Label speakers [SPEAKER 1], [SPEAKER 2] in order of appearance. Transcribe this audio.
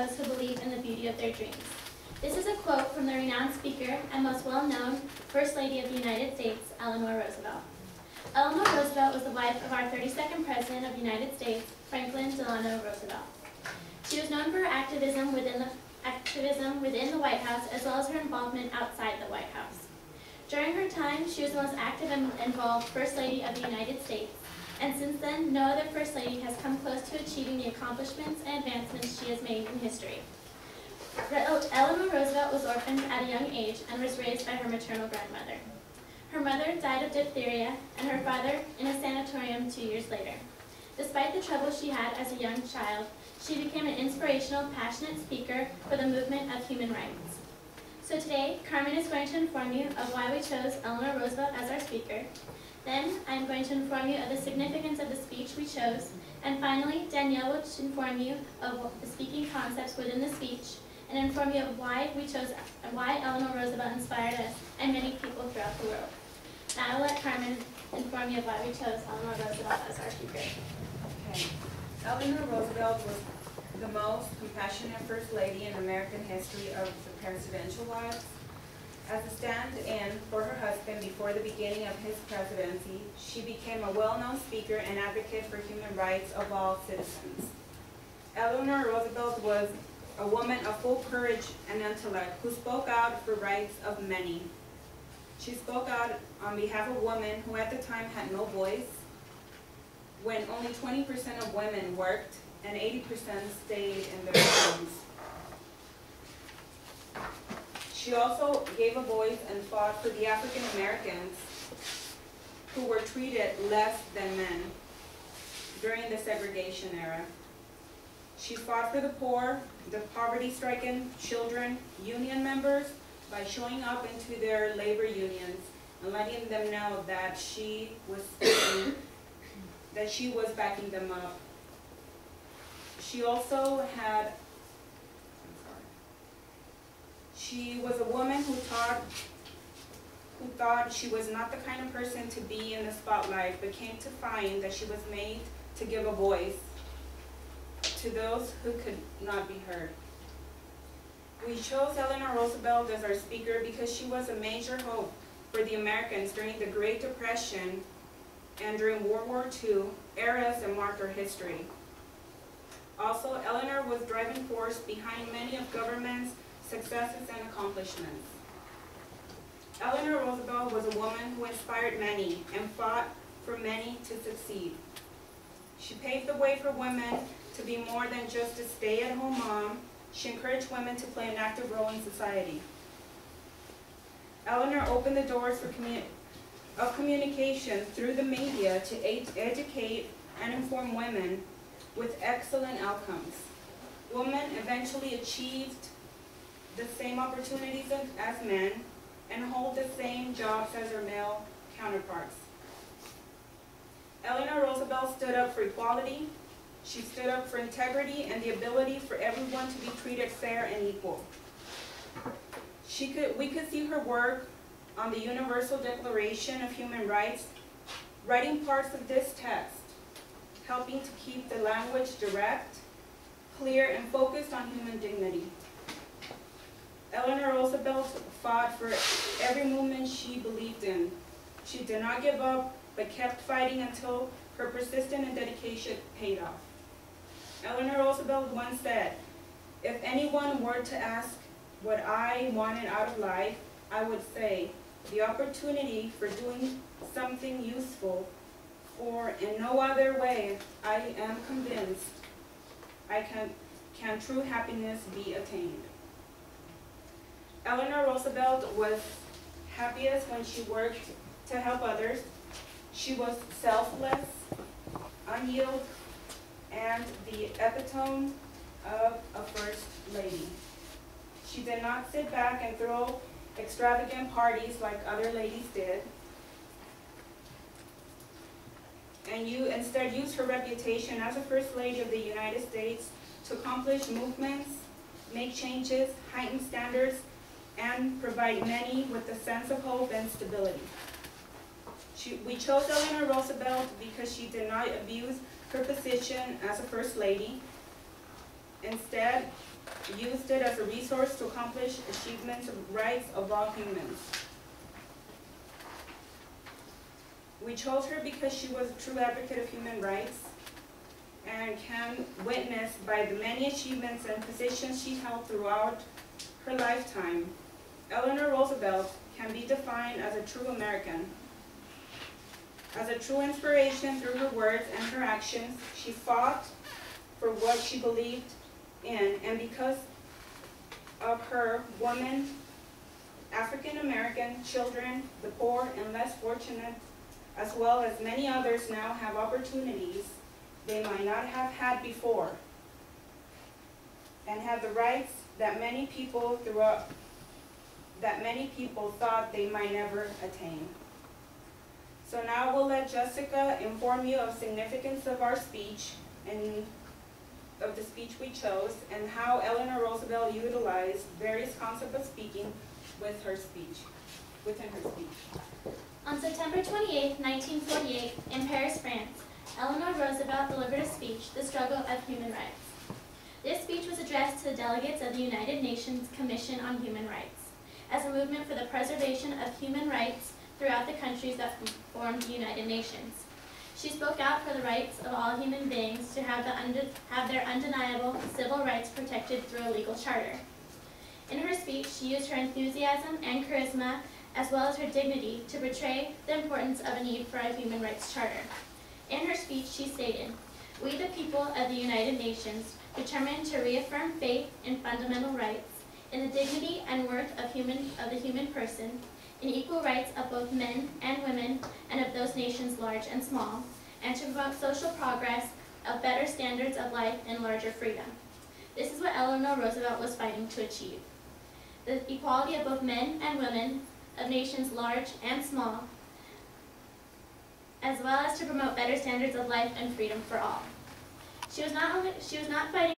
[SPEAKER 1] those who believe in the beauty of their dreams. This is a quote from the renowned speaker and most well-known First Lady of the United States, Eleanor Roosevelt. Eleanor Roosevelt was the wife of our 32nd President of the United States, Franklin Delano Roosevelt. She was known for her activism within the White House, as well as her involvement outside the White House. During her time, she was the most active and involved First Lady of the United States, and since then, no other First Lady has come close to achieving the accomplishments and advancements she has made in history. Eleanor Roosevelt was orphaned at a young age and was raised by her maternal grandmother. Her mother died of diphtheria, and her father in a sanatorium 2 years later. Despite the trouble she had as a young child, she became an inspirational, passionate speaker for the movement of human rights. So today, Carmen is going to inform you of why we chose Eleanor Roosevelt as our speaker. Then, I'm going to inform you of the significance of the speech we chose. And finally, Danielle will inform you of the speaking concepts within the speech and inform you of why Eleanor Roosevelt inspired us and many people throughout the world. Now I will let Carmen inform you of why we chose Eleanor Roosevelt as our speaker.
[SPEAKER 2] Okay. Eleanor Roosevelt was the most compassionate First Lady in American history of the presidential lives. As a stand-in for her husband before the beginning of his presidency, she became a well-known speaker and advocate for human rights of all citizens. Eleanor Roosevelt was a woman of full courage and intellect who spoke out for rights of many. She spoke out on behalf of women who at the time had no voice, when only 20% of women worked and 80% stayed in their homes. She also gave a voice and fought for the African Americans who were treated less than men during the segregation era. She fought for the poor, the poverty-stricken children, union members, by showing up into their labor unions and letting them know that she was backing them up. She also had, she was a woman who thought she was not the kind of person to be in the spotlight, but came to find that she was made to give a voice to those who could not be heard. We chose Eleanor Roosevelt as our speaker because she was a major hope for the Americans during the Great Depression and during World War II, eras that marked our history. Also, Eleanor was driving force behind many of government's successes and accomplishments. Eleanor Roosevelt was a woman who inspired many and fought for many to succeed. She paved the way for women to be more than just a stay-at-home mom. She encouraged women to play an active role in society. Eleanor opened the doors for communication through the media to educate and inform women with excellent outcomes. Women eventually achieved the same opportunities as men and hold the same jobs as their male counterparts. Eleanor Roosevelt stood up for equality. She stood up for integrity and the ability for everyone to be treated fair and equal. We could see her work on the Universal Declaration of Human Rights, writing parts of this text, helping to keep the language direct, clear, and focused on human dignity. Eleanor Roosevelt fought for every movement she believed in. She did not give up, but kept fighting until her persistence and dedication paid off. Eleanor Roosevelt once said, "If anyone were to ask what I wanted out of life, I would say the opportunity for doing something useful, for in no other way I am convinced can true happiness be attained." Eleanor Roosevelt was happiest when she worked to help others. She was selfless, unyielding, and the epitome of a First Lady. She did not sit back and throw extravagant parties like other ladies did, and instead used her reputation as a First Lady of the United States to accomplish movements, make changes, heighten standards, and provide many with a sense of hope and stability. We chose Eleanor Roosevelt because she did not abuse her position as a First Lady. instead used it as a resource to accomplish achievements of rights of all humans. We chose her because she was a true advocate of human rights and can witness by the many achievements and positions she held throughout her lifetime. Eleanor Roosevelt can be defined as a true American. As a true inspiration through her words and her actions, she fought for what she believed in, and because of her, women, African American, children, the poor and less fortunate, as well as many others now have opportunities they might not have had before, and have the rights that many people thought they might never attain. So now we'll let Jessica inform you of significance of our speech and of the speech we chose, and how Eleanor Roosevelt utilized various concepts of speaking within her speech.
[SPEAKER 1] On September 28, 1948, in Paris, France, Eleanor Roosevelt delivered a speech, The Struggle of Human Rights. This speech was addressed to the delegates of the United Nations Commission on Human Rights, as a movement for the preservation of human rights throughout the countries that formed the United Nations. She spoke out for the rights of all human beings to have their undeniable civil rights protected through a legal charter. In her speech, she used her enthusiasm and charisma, as well as her dignity, to portray the importance of a need for a human rights charter. In her speech, she stated, "We, the people of the United Nations, determined to reaffirm faith in fundamental rights, in the dignity and worth of the human person, in equal rights of both men and women and of those nations large and small, and to promote social progress of better standards of life and larger freedom." This is what Eleanor Roosevelt was fighting to achieve: the equality of both men and women, of nations large and small, as well as to promote better standards of life and freedom for all. She was not fighting